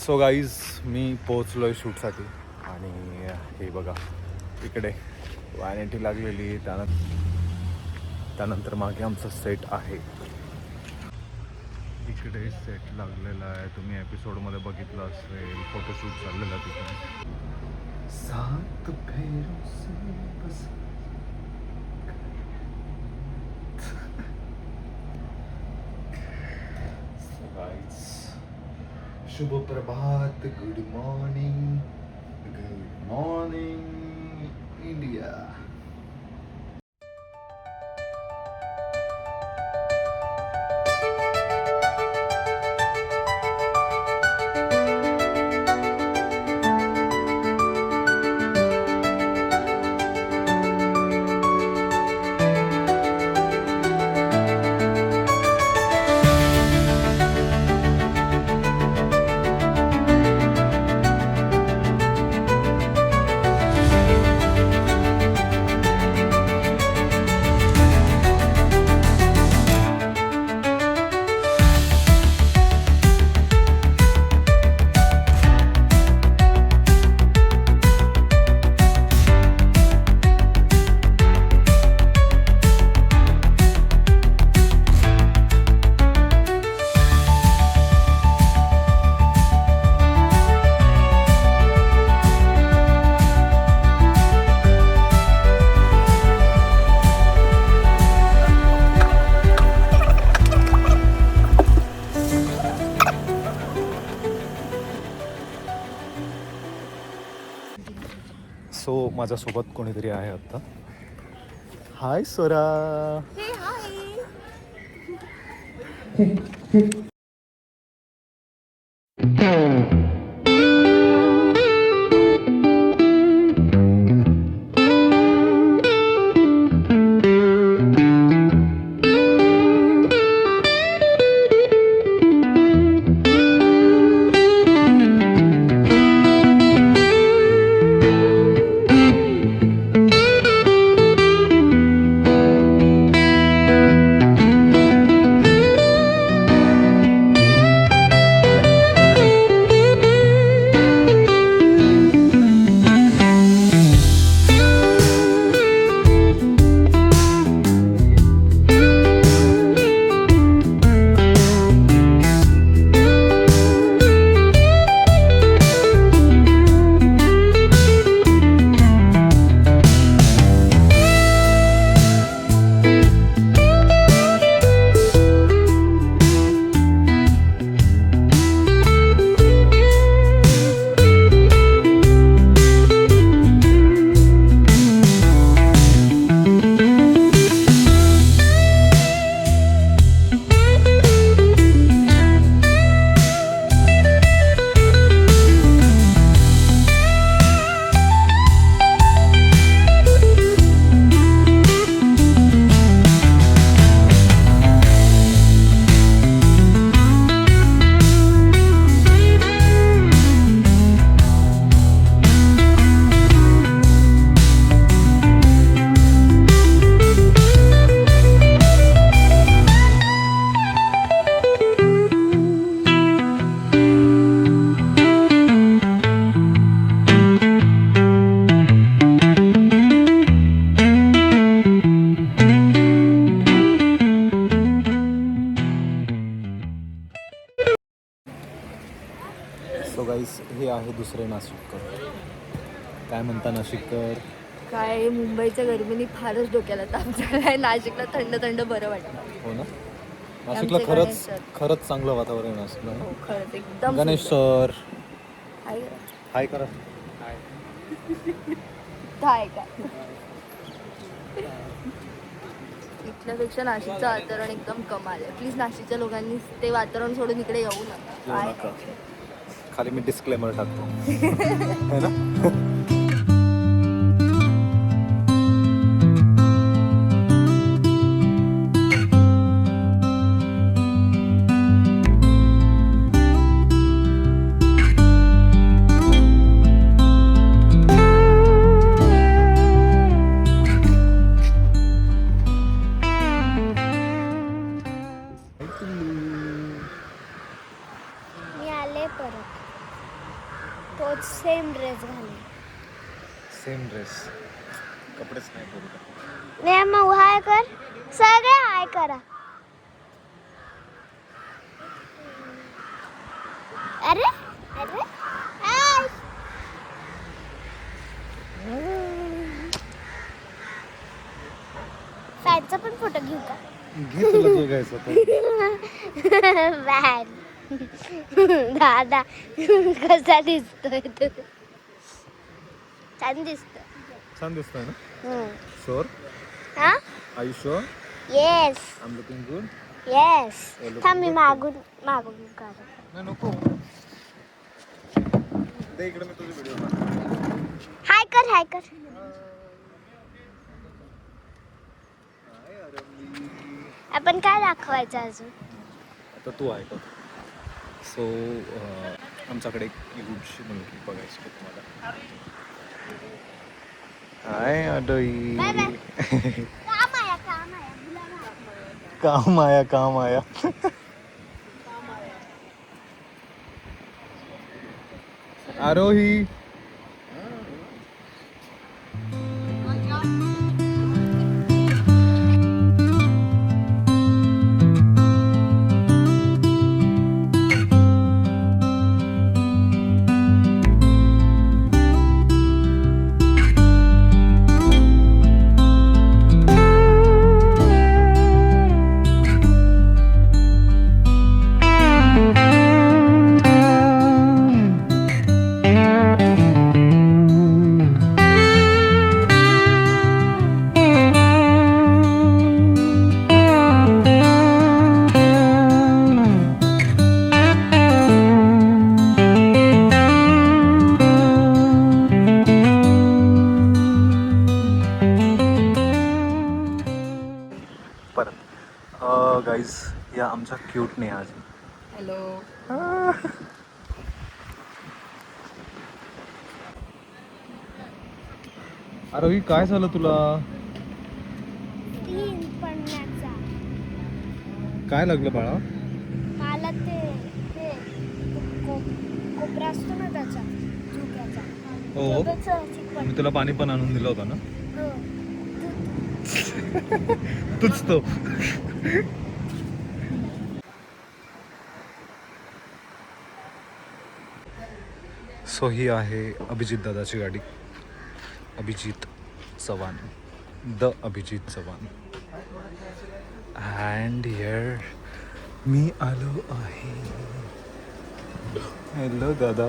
So guys मी पोहोचलो आहे शूटसाठी आणि हे बघा इकडे वायनेटी लागलेली त्यानंतर मागे आमचा सेट आहे. इकडे सेट लागलेला आहे. तुम्ही एपिसोडमध्ये बघितलं असेल फोटोशूट चाललेला तिथे. सात फेरों से बस शुभ प्रभात. Good morning India. सो माझ्यासोबत कोणीतरी आहे आता. हाय सोरा. सो गाईस हे आहे दुसरे नाशिककर. काय म्हणता नाशिककर? काय मुंबईच्या गरमीने फारच डोक्याला ताप झालाय. नाशिकला थंड थंड बरं वाटतं. हो ना. नाशिकला खरंच चांगलं वातावरण आहे नाशिकला. हो खरंच एकदम. गणेश सर हाय करा. हाय काय इथल्यापेक्षा नाशिकचं वातावरण एकदम कमाल आहे. प्लीज नाशिकच्या लोकांनी ते वातावरण सोडून इकडे येऊ नका. खाली मी डिस्क्लेमर टाकतो है ना. मी आले परत. कपडेच नाही करू. नाही मग हाय कर, सगळे हाय करा. अरे अरे हाय. फॅनचा पण फोटो घेऊ का? घे तुला जो घ्यायचा तो. फॅन. दादा कसा दिसतोय तू? छान दिसतो. छान दिसतोय ना. हम्म. शुअर? हा? Are you sure? Yes I am looking good. Yes. You're looking थांब मी good मागून काढ. नाही नको. दे इकडे मी तुझी व्हिडिओ काढतो. हाय कर हाय कर. आपण काय दाखवायचं अजून? आता तू ऐक. सो आमच्याकडे एक युटची मुलगी बघायची आहे तुम्हाला. हाय अडोई. Bye bye. काम आया बुलावा. काम आया. आरोही. गाईज या आमच्या क्यूट नाही आज. हॅलो. आरोही काय झालं तुला? तीन पडण्याचा. काय लागलं बाळा? मला ते कोपरा असतो ना त्याचा झोक्याचा. हो. मी तुला पाणी पण आणून दिलं होतं ना. तूच तो. सो ही आहे अभिजित दादाची गाडी. Abhijit Chavan, the Abhijit Chavan. And here मी आलो आहे. हॅलो दादा.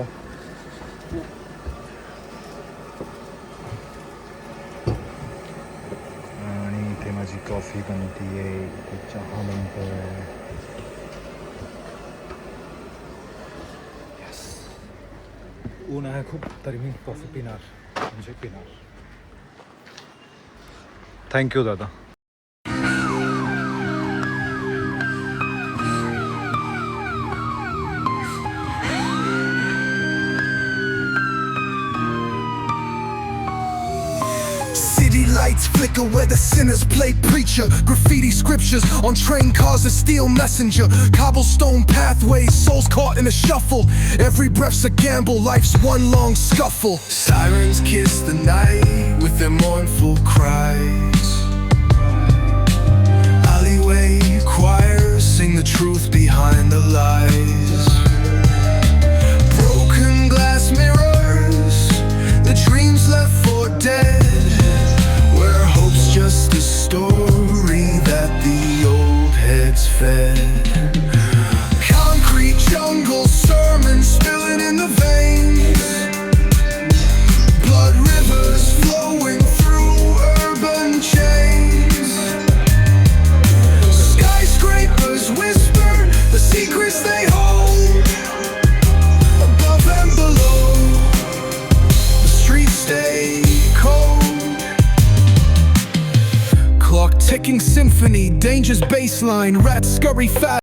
आणि इथे माझी कॉफी बनती आहे, इथे चहा बनतोय. ऊन आहे खूप तरी मी कॉफी पिणार म्हणजे पिणार. थँक्यू दादा. Lights flicker where the sinners play preacher. Graffiti scriptures on train cars, a steel messenger. Cobblestone pathways, souls caught in a shuffle. Every breath's a gamble, life's one long scuffle. Sirens kiss the night with their mournful cries. Alleyway choirs sing the truth behind the lies. Broken glass mirrors, the dreams left for dead. Just a story that the old heads fed. Concrete jungle sermons spilling in the veins. Blood rivers flowing through urban chains. Skyscrapers whisper the secrets they hold. Above and below, the streets stay cold. Clock ticking symphony, danger's baseline, rats scurry fast.